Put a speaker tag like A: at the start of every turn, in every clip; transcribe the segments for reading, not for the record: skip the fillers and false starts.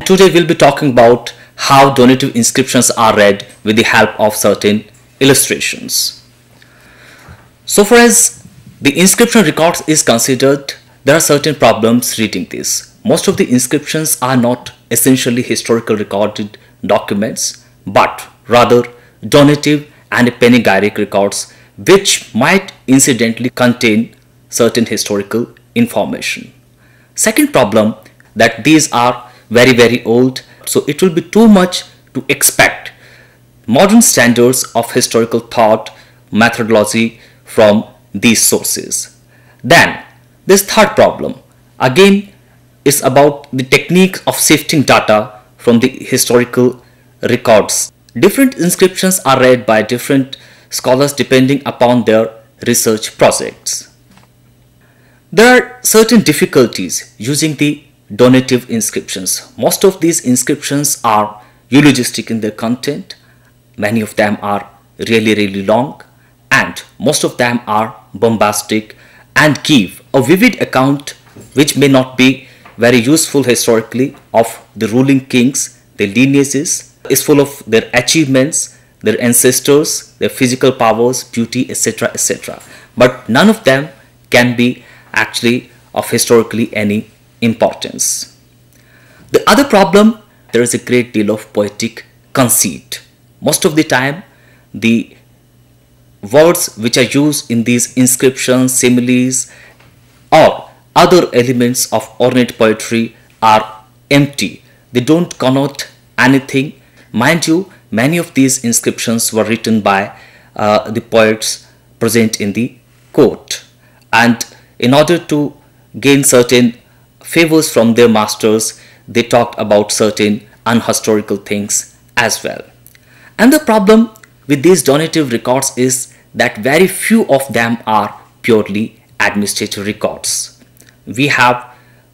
A: Today we'll be talking about how donative inscriptions are read with the help of certain illustrations. So far as the inscription records is considered, there are certain problems reading this. Most of the inscriptions are not essentially historical recorded documents, but rather donative and panegyric records which might incidentally contain certain historical information. Second problem, that these are very old, so it will be too much to expect modern standards of historical thought methodology from these sources. Then this third problem, again, is about the technique of sifting data from the historical records. Different inscriptions are read by different scholars depending upon their research projects. There are certain difficulties using the donative inscriptions. Most of these inscriptions are eulogistic in their content. Many of them are really long, and most of them are bombastic and give a vivid account which may not be very useful historically of the ruling kings, their lineages, is full of their achievements, their ancestors, their physical powers, beauty, etc. But none of them can be actually of historically any importance. The other problem, there is a great deal of poetic conceit. Most of the time, the words which are used in these inscriptions, similes, or other elements of ornate poetry are empty. They don't connote anything. Mind you, many of these inscriptions were written by the poets present in the court, and in order to gain certain favors from their masters, they talked about certain unhistorical things as well. And the problem with these donative records is that very few of them are purely administrative records. We have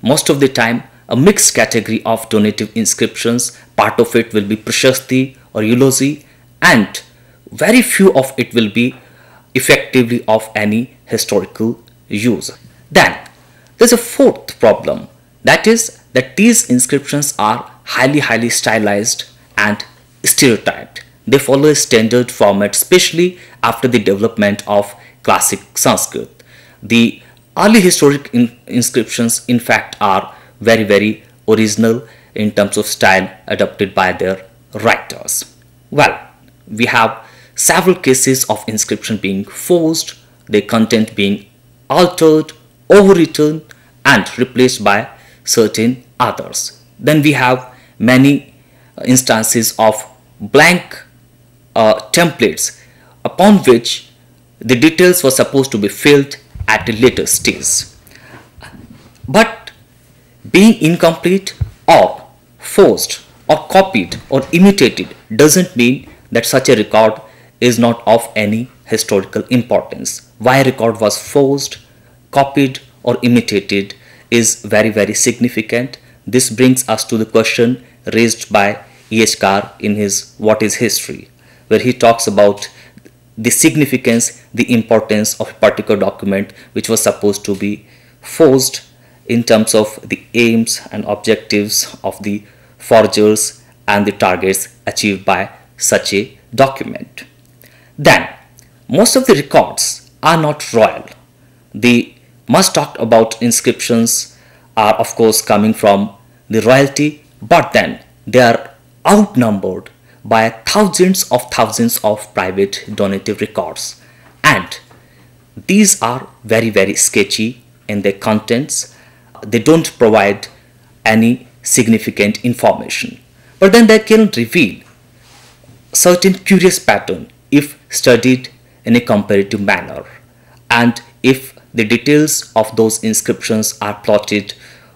A: most of the time a mixed category of donative inscriptions. Part of it will be prashasti or eulogy, and very few of it will be effectively of any historical use. Then there's a fourth problem, that is that these inscriptions are highly stylized and stereotyped. They follow a standard format, especially after the development of classic Sanskrit. The early historic inscriptions in fact are very original in terms of style adopted by their writers. Well, we have several cases of inscription being forged, their content being altered, overwritten and replaced by certain others. Then we have many instances of blank templates upon which the details were supposed to be filled at a later stage. But being incomplete or forged or copied or imitated doesn't mean that such a record is not of any historical importance. Why a record was forged, copied or imitated is very significant. This brings us to the question raised by E.H. Carr in his What is History, where he talks about the significance, the importance of a particular document which was supposed to be forged in terms of the aims and objectives of the forgers and the targets achieved by such a document. Then most of the records are not royal. The much talked about inscriptions are of course coming from the royalty, but then they are outnumbered by thousands of private donative records, and these are very sketchy in their contents. They don't provide any significant information, but then they can reveal certain curious pattern if studied in a comparative manner, and if the details of those inscriptions are plotted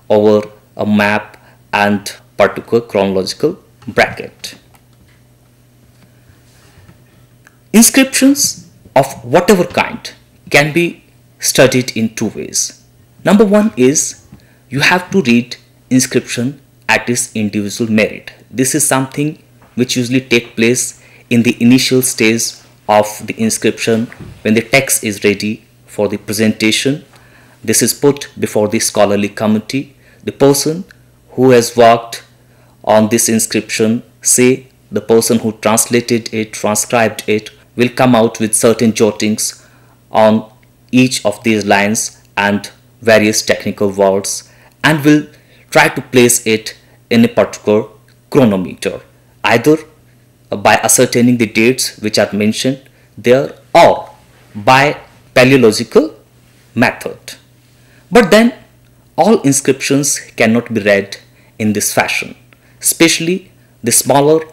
A: over a map and particular chronological bracket. Inscriptions of whatever kind can be studied in two ways. Number one is you have to read inscription at its individual merit. This is something which usually takes place in the initial stage of the inscription when the text is ready for the presentation. This is put before the scholarly committee. The person who has worked on this inscription, say the person who translated it, transcribed it, will come out with certain jottings on each of these lines and various technical words, and will try to place it in a particular chronometer, either by ascertaining the dates which are mentioned there or by paleological method. But then all inscriptions cannot be read in this fashion, especially the smaller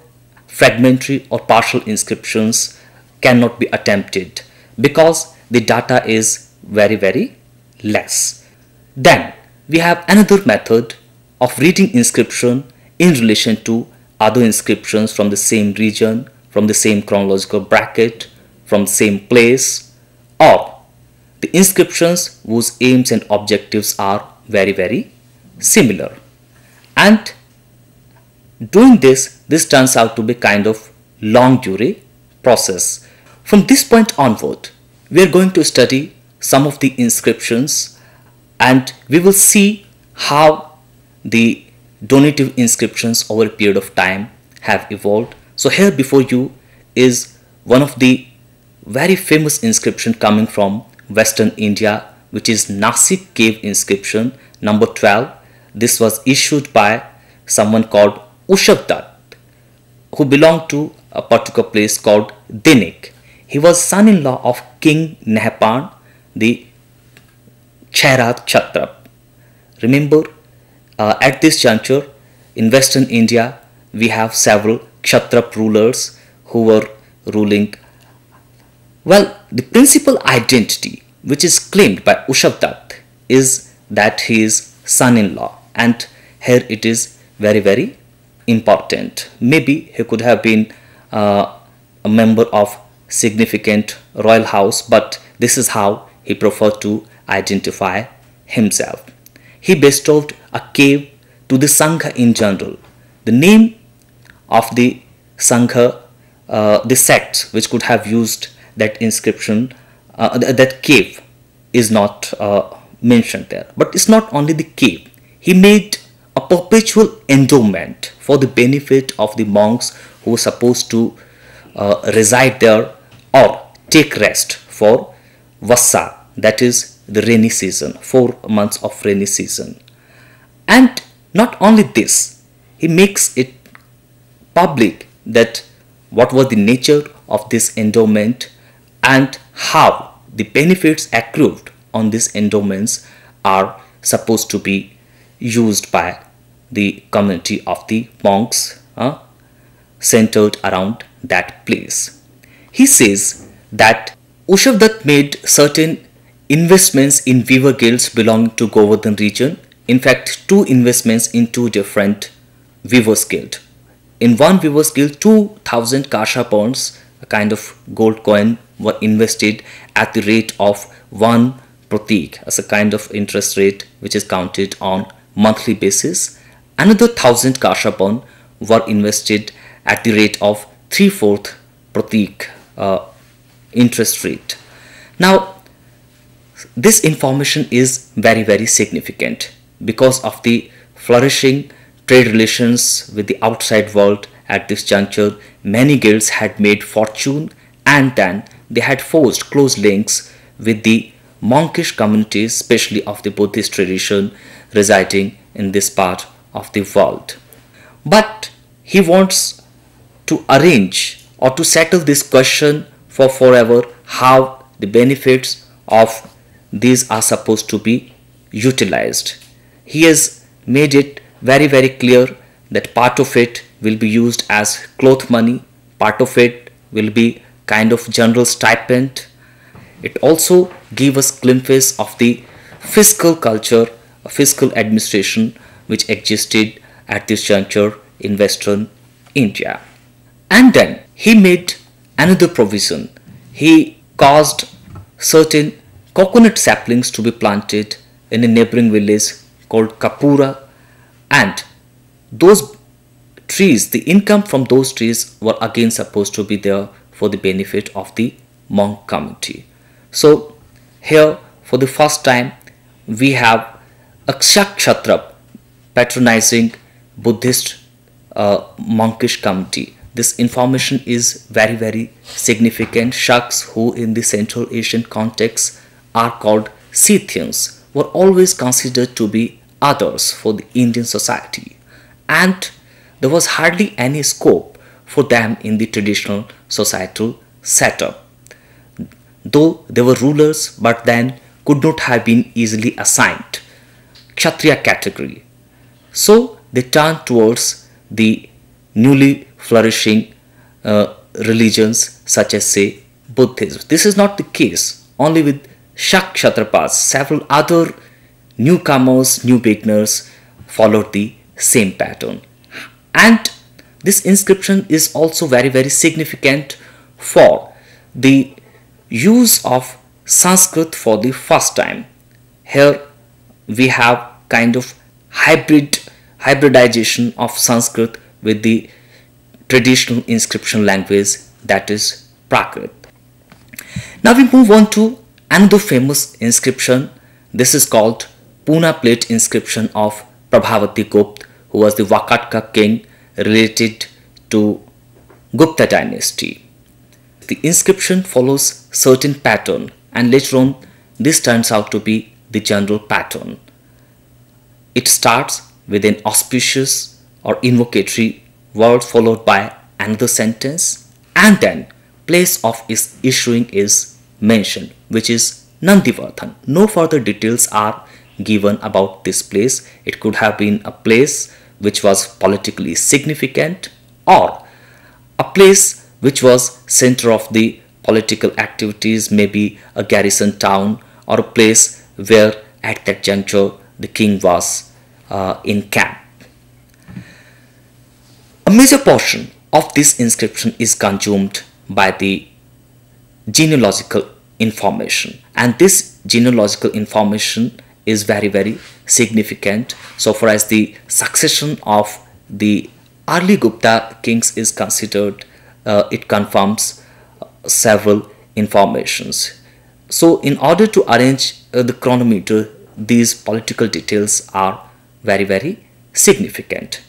A: fragmentary or partial inscriptions cannot be attempted because the data is very less. Then we have another method of reading inscription in relation to other inscriptions from the same region, from the same chronological bracket, from the same place, or the inscriptions whose aims and objectives are very similar. And doing this turns out to be kind of long durée process. From this point onward, we are going to study some of the inscriptions, and we will see how the donative inscriptions over a period of time have evolved. So here before you is one of the very famous inscription coming from Western India, which is Nasik cave inscription number 12. This was issued by someone called Ushavdat, who belonged to a particular place called Dinik. He was son-in-law of King Nehpan, the Chairat Kshatrap. Remember, at this juncture in Western India, we have several Kshatrap rulers who were ruling. Well, the principal identity which is claimed by Ushavdat is that he is son-in-law, and here it is very important. Maybe he could have been a member of significant royal house, but this is how he preferred to identify himself. He bestowed a cave to the Sangha in general. The name of the Sangha, the sect which could have used that inscription, that cave, is not mentioned there. But it's not only the cave. He made a perpetual endowment for the benefit of the monks who were supposed to reside there or take rest for Vassa, that is the rainy season, 4 months of rainy season. And not only this, he makes it public that what was the nature of this endowment and how the benefits accrued on these endowments are supposed to be used by the community of the monks centered around that place. He says that Ushavdat made certain investments in weaver guilds belonging to Govardhan region. In fact, 2 investments in 2 different weavers guild. In one weavers guild, 2000 kasha pounds, a kind of gold coin, were invested at the rate of 1 pratik as a kind of interest rate which is counted on monthly basis. Another 1000 kasha pound were invested at the rate of 3/4 pratik interest rate. Now, this information is very significant because of the flourishing trade relations with the outside world at this juncture. Many guilds had made fortune, and then they had forged close links with the monkish communities, especially of the Buddhist tradition residing in this part of the world. But he wants to arrange or to settle this question for forever, how the benefits of these are supposed to be utilized. He has made it very clear that part of it will be used as cloth money, part of it will be kind of general stipend. It also gives us glimpses of the fiscal culture, fiscal administration which existed at this juncture in Western India. And then he made another provision. He caused certain coconut saplings to be planted in a neighboring village called Kapura, and those trees, the income from those trees were again supposed to be there for the benefit of the monk community. So here for the first time we have a Kshatrap patronizing Buddhist monkish community. This information is very significant. Shaks, who in the Central Asian context are called Scythians, were always considered to be others for the Indian society, and there was hardly any scope for them in the traditional societal setup. Though they were rulers, but then could not have been easily assigned Kshatriya category. So they turned towards the newly flourishing religions such as, say, Buddhism. This is not the case only with Shak Kshatrapas. Several other newcomers, new beginners followed the same pattern. And this inscription is also very significant for the use of Sanskrit for the first time. Here we have kind of hybridization of Sanskrit with the traditional inscription language, that is Prakrit. Now we move on to another famous inscription. This is called Puna plate inscription of Prabhavati Gupta, who was the Vakatka king related to Gupta dynasty. The inscription follows certain pattern, and later on this turns out to be the general pattern. It starts with an auspicious or invocatory word followed by another sentence, and then place of its issuing is mentioned, which is Nandivardhan. No further details are given about this place. It could have been a place which was politically significant, or a place which was center of the political activities, maybe a garrison town, or a place where at that juncture the king was in camp. A major portion of this inscription is consumed by the genealogical information, and this genealogical information is very significant so far as the succession of the early Gupta kings is considered. It confirms several informations. So in order to arrange the chronometer, these political details are very significant.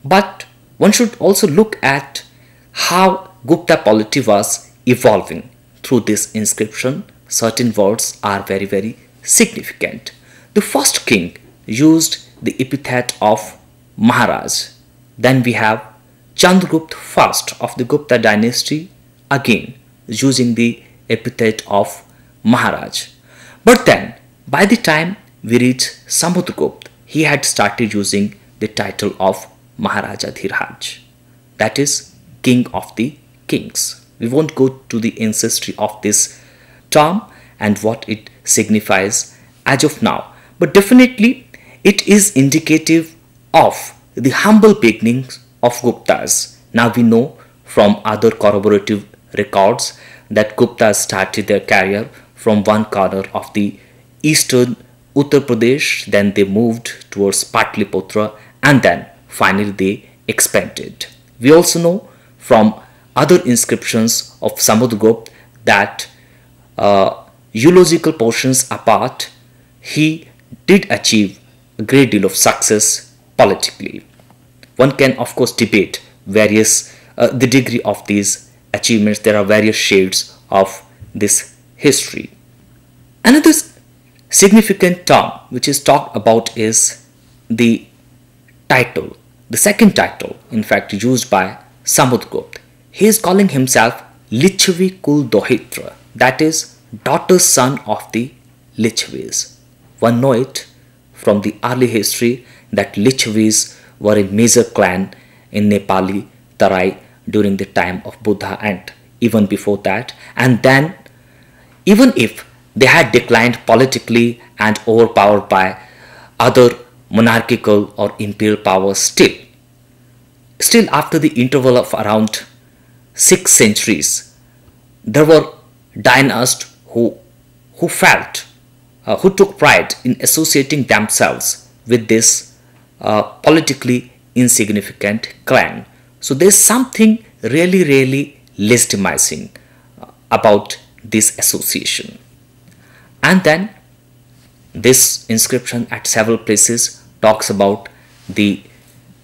A: But one should also look at how Gupta polity was evolving through this inscription. Certain words are very significant. The first king used the epithet of Maharaj. Then we have Chandragupta I of the Gupta dynasty, again using the epithet of Maharaj. But then by the time we reach Samudragupta, he had started using the title of Maharaja Dhiraj, that is king of the kings. We won't go to the ancestry of this term and what it signifies as of now, but definitely it is indicative of the humble beginnings of Guptas. Now we know from other corroborative records that Guptas started their career from one corner of the eastern Uttar Pradesh, then they moved towards Patliputra, and then finally they expanded. We also know from other inscriptions of Samudragupta that eulogical portions apart, he did achieve a great deal of success politically. One can of course debate the degree of these achievements. There are various shades of this history. Another significant term which is talked about is the title, the second title in fact used by Samudragupta. He is calling himself Lichhavi Kul Dohitra, that is daughter's son of the Lichhavis. One know it from the early history that Lichhavis were a major clan in Nepali Tarai during the time of Buddha and even before that, and then even if they had declined politically and overpowered by other monarchical or imperial powers, still after the interval of around 6 centuries, there were dynasts who took pride in associating themselves with this politically insignificant clan. So there's something really legitimizing about this association. And then this inscription at several places talks about the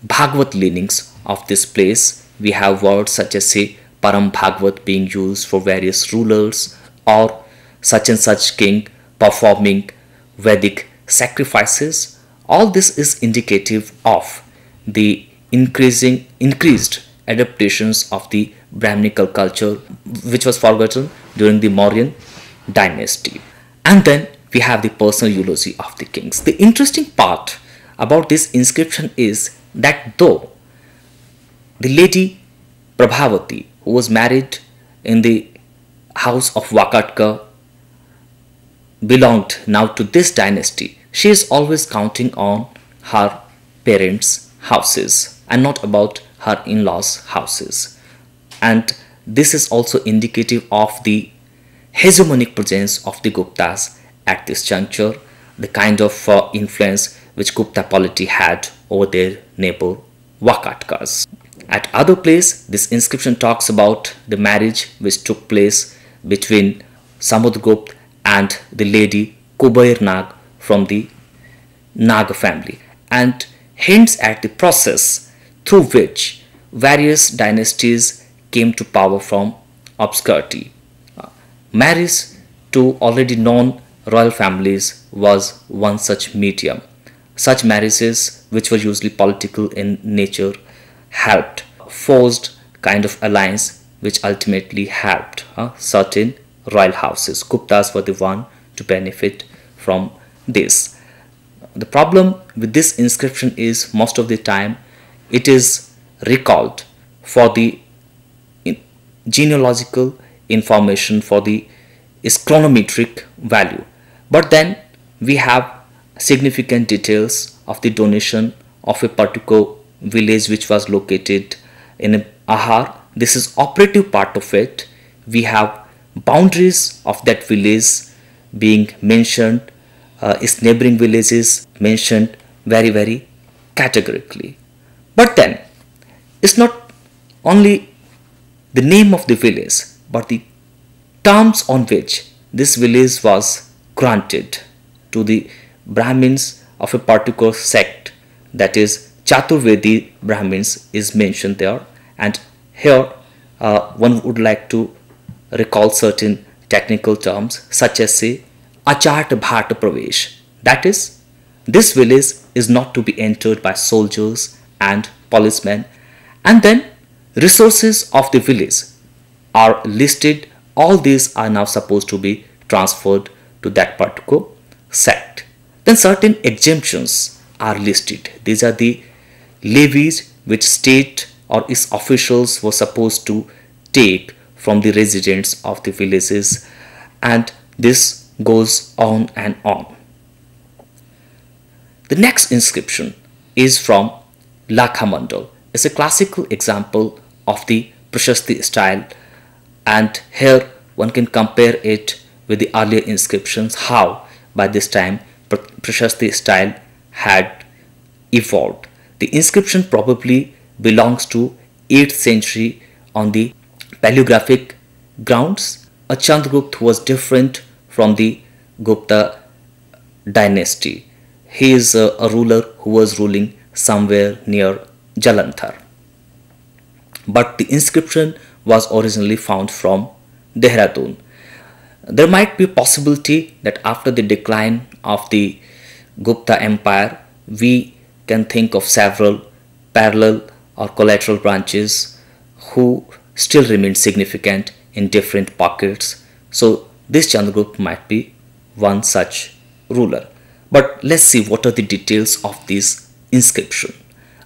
A: Bhagavad leanings of this place, we have words such as say Param Bhagavad being used for various rulers, or such and such king performing Vedic sacrifices. All this is indicative of the increased adaptations of the Brahminical culture, which was forgotten during the Mauryan dynasty. And then we have the personal eulogy of the kings. The interesting part about this inscription is that though the lady Prabhavati, who was married in the house of Vakatka, belonged now to this dynasty, she is always counting on her parents' houses and not about her in-laws' houses. And this is also indicative of the hegemonic presence of the Guptas at this juncture, the kind of influence which Gupta polity had over their neighbor Vakatkas. At other place, this inscription talks about the marriage which took place between Samudragupta and the lady Kubair Nag from the Nag family, and hints at the process through which various dynasties came to power from obscurity. Marriage to already known royal families was one such medium. Such marriages, which were usually political in nature, helped forced kind of alliance which ultimately helped certain royal houses. Guptas were the one to benefit from this. The problem with this inscription is most of the time it is recalled for the genealogical information, for the chronometric value, but then we have significant details of the donation of a particular village which was located in Ahar. This is operative part of it. We have boundaries of that village being mentioned, its neighboring villages mentioned very categorically. But then it's not only the name of the village, but the terms on which this village was granted to the Brahmins of a particular sect, that is Chaturvedi Brahmins, is mentioned there. And here one would like to recall certain technical terms such as say Achat Bhat Pravesh, that is, this village is not to be entered by soldiers and policemen, and then resources of the village are listed. All these are now supposed to be transferred to that particular sect. Then certain exemptions are listed. These are the levies which state or its officials were supposed to take from the residents of the villages, and this goes on and on. The next inscription is from Lakhamandal. It's a classical example of the Prashasti style, and here one can compare it with the earlier inscriptions, how by this time Prashasti style had evolved. The inscription probably belongs to 8th century on the paleographic grounds. A Chandragupta was different from the Gupta dynasty. He is a ruler who was ruling somewhere near Jalandhar. But the inscription was originally found from Dehradun. There might be a possibility that after the decline of the Gupta Empire, we can think of several parallel or collateral branches who still remain significant in different pockets. So this Chandragupta might be one such ruler. But let's see what are the details of this inscription.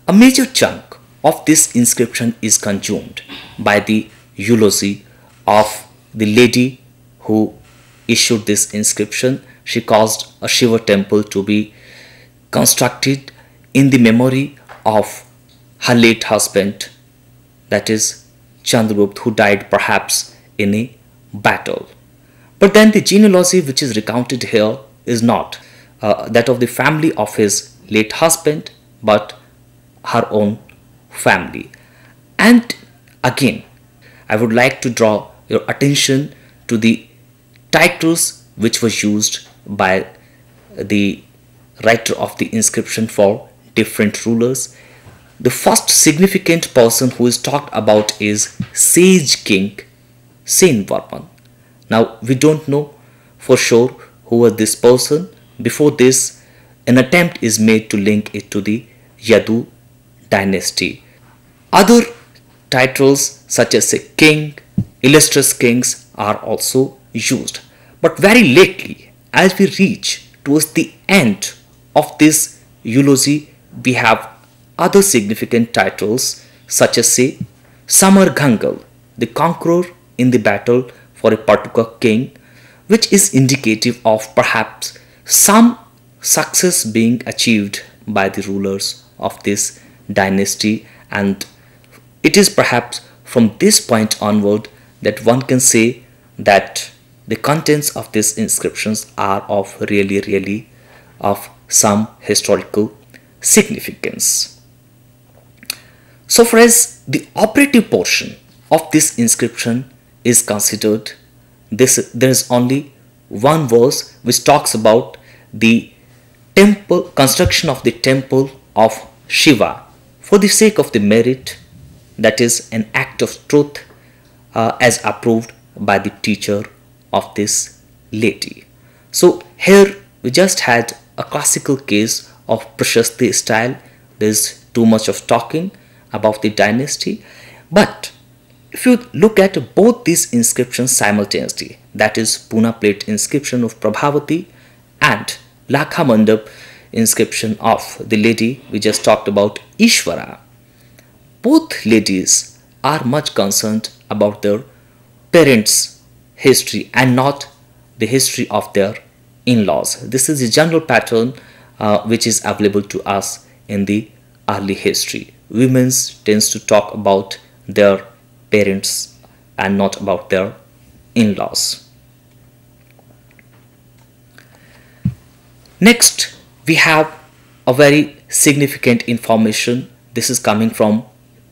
A: A major chunk of this inscription is consumed by the eulogy of the lady who issued this inscription. She caused a Shiva temple to be constructed in the memory of her late husband, that is Chandragupta, who died perhaps in a battle. But then the genealogy which is recounted here is not that of the family of his late husband, but her own family. And again, I would like to draw your attention to the titles which was used by the writer of the inscription for different rulers. the first significant person who is talked about is Sage King Senvarman. Now we don't know for sure who was this person. Before this, an attempt is made to link it to the Yadu dynasty. Other titles such as a king, illustrious kings are also used. But very lately, as we reach towards the end of this eulogy, we have other significant titles such as say Samar Ghangal, the conqueror in the battle for a particular king, which is indicative of perhaps some success being achieved by the rulers of this dynasty, and it is perhaps from this point onward that one can say that the contents of these inscriptions are of really of some historical significance. So far as the operative portion of this inscription is considered, there is only one verse which talks about the temple construction of the temple of Shiva for the sake of the merit, that is an act of truth as approved by the teacher of this lady. So here we just had a classical case of Prashasti style. There is too much of talking about the dynasty, but if you look at both these inscriptions simultaneously, that is Puna plate inscription of Prabhavati and Lakha Mandap inscription of the lady we just talked about, Ishvara, both ladies are much concerned about their parents' history and not the history of their in-laws. This is a general pattern which is available to us in the early history. Women tends to talk about their parents and not about their in-laws. Next, we have a very significant information. This is coming from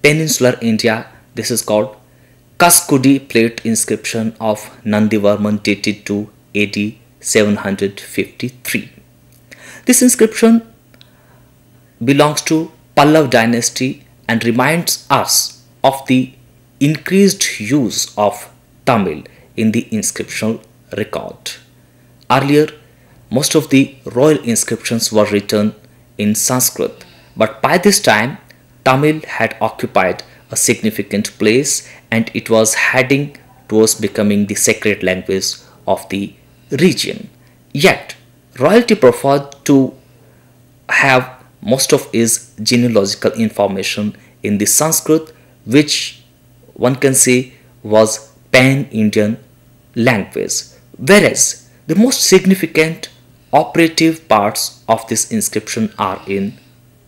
A: peninsular India. This is called Kaskudi plate inscription of Nandivarman dated to AD 753. This inscription belongs to Pallav dynasty and reminds us of the increased use of Tamil in the inscriptional record. Earlier, most of the royal inscriptions were written in Sanskrit, but by this time Tamil had occupied a significant place and it was heading towards becoming the sacred language of the region. Yet, royalty preferred to have most of its genealogical information in the Sanskrit, which one can say was pan-Indian language, whereas the most significant operative parts of this inscription are in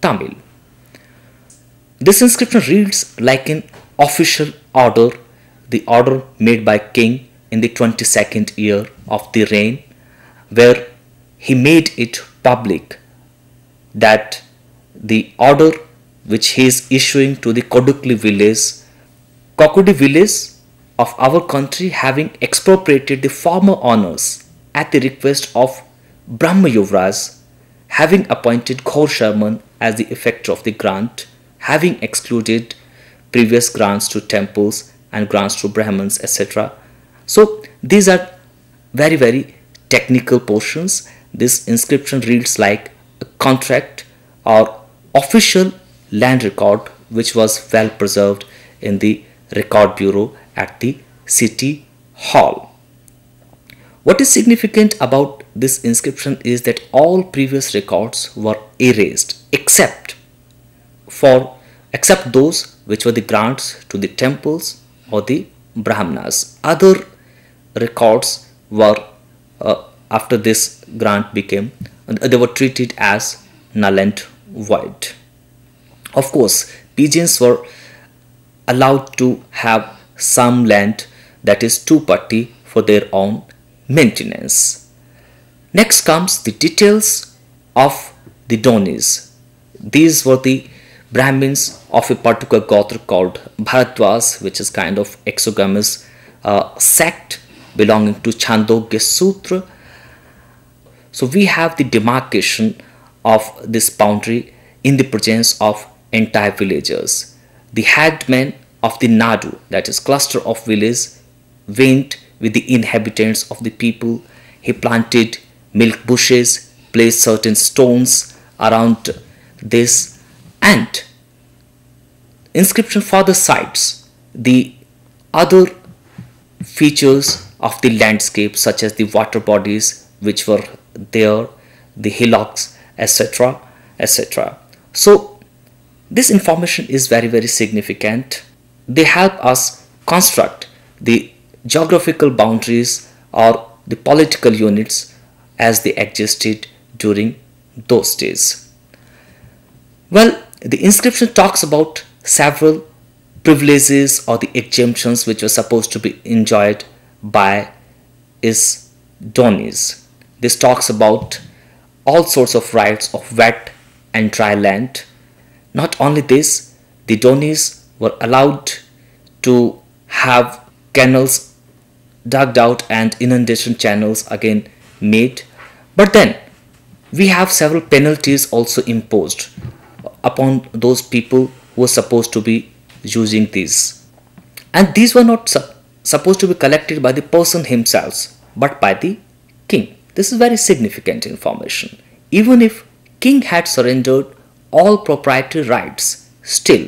A: Tamil. This inscription reads like an official order, the order made by king in the 22nd year of the reign, where he made it public that the order which he is issuing to the Kodukli village of our country, having expropriated the former honors at the request of Brahma Yuvraj, having appointed Ghor Sharman as the effector of the grant, having excluded previous grants to temples and grants to Brahmins, etc. So these are very technical portions. This inscription reads like a contract or official land record which was well preserved in the record bureau at the city hall. What is significant about this inscription is that all previous records were erased except those which were the grants to the temples or the Brahmanas. Other records were after this grant became, they were treated as null and void. Of course, Pigeons were allowed to have some land, that is two-party, for their own maintenance. Next comes the details of the Donis. These were the Brahmins of a particular Gotra called Bharadwaj, which is kind of exogamous sect belonging to Chandogya Sutra. So we have the demarcation of this boundary in the presence of entire villages. The headman of the Nadu, that is cluster of villages, went with the inhabitants of the people. He planted milk bushes, placed certain stones around this, and inscription further cites the other features of the landscape such as the water bodies which were there, the hillocks, etc., etc. So this information is very significant. They help us construct the geographical boundaries or the political units as they existed during those days. Well, the inscription talks about several privileges or the exemptions which were supposed to be enjoyed by his Donis. This talks about all sorts of rights of wet and dry land. Not only this, the Donis were allowed to have canals dug out and inundation channels again made. But then we have several penalties also imposed upon those people who were supposed to be using these. And these were not supposed to be collected by the person himself, but by the king. This is very significant information. Even if king had surrendered all proprietary rights, still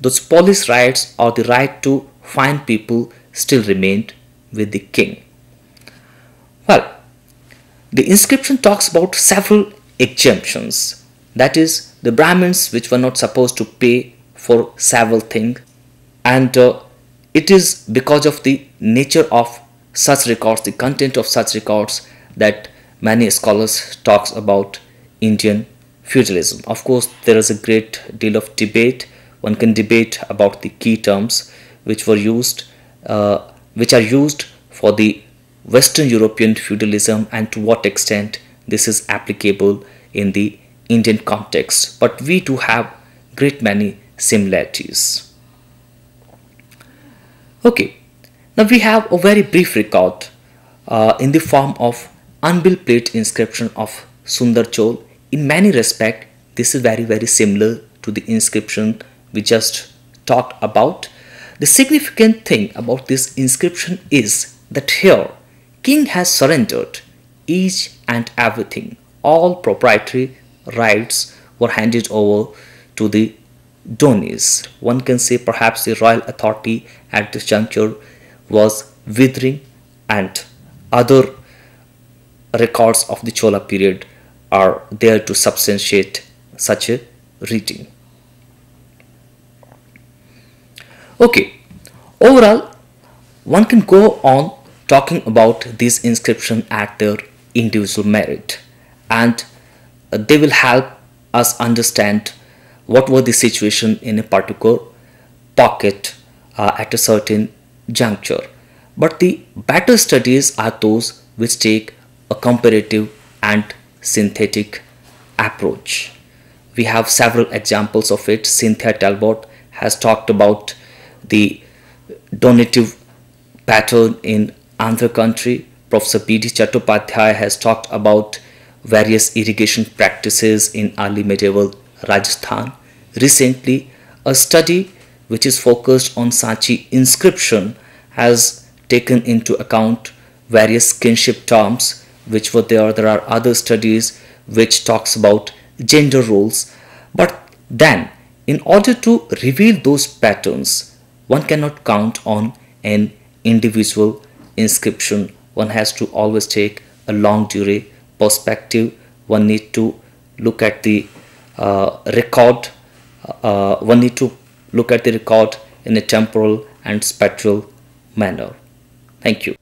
A: those police rights or the right to fine people still remained with the king. Well, the inscription talks about several exemptions. That is, the Brahmins which were not supposed to pay for several things, and it is because of the nature of such records, the content of such records, that many scholars talks about Indian feudalism. Of course, there is a great deal of debate. One can debate about the key terms which were used, which are used for the Western European feudalism and to what extent this is applicable in the Indian context. But we do have great many similarities. Okay, now we have a very brief record in the form of unbuilt plate inscription of Sundar Chol. In many respects, this is very similar to the inscription we just talked about. The significant thing about this inscription is that here king has surrendered each and everything. All proprietary rights were handed over to the Donis. One can say perhaps the royal authority at this juncture was withering, and other records of the Chola period are there to substantiate such a reading. Okay, overall, one can go on talking about these inscriptions at their individual merit, and they will help us understand what was the situation in a particular pocket at a certain juncture. But the better studies are those which take a comparative and synthetic approach. We have several examples of it. Cynthia Talbot has talked about the donative pattern in Andhra country. Professor B.D. Chattopadhyay has talked about various irrigation practices in early medieval Rajasthan. Recently, a study which is focused on Sanchi inscription has taken into account various kinship terms which were there. There are other studies which talks about gender roles. But then, in order to reveal those patterns, one cannot count on an individual inscription. One has to always take a long durée perspective. One need to look at the record. One need to look at the record in a temporal and spectral manner. Thank you.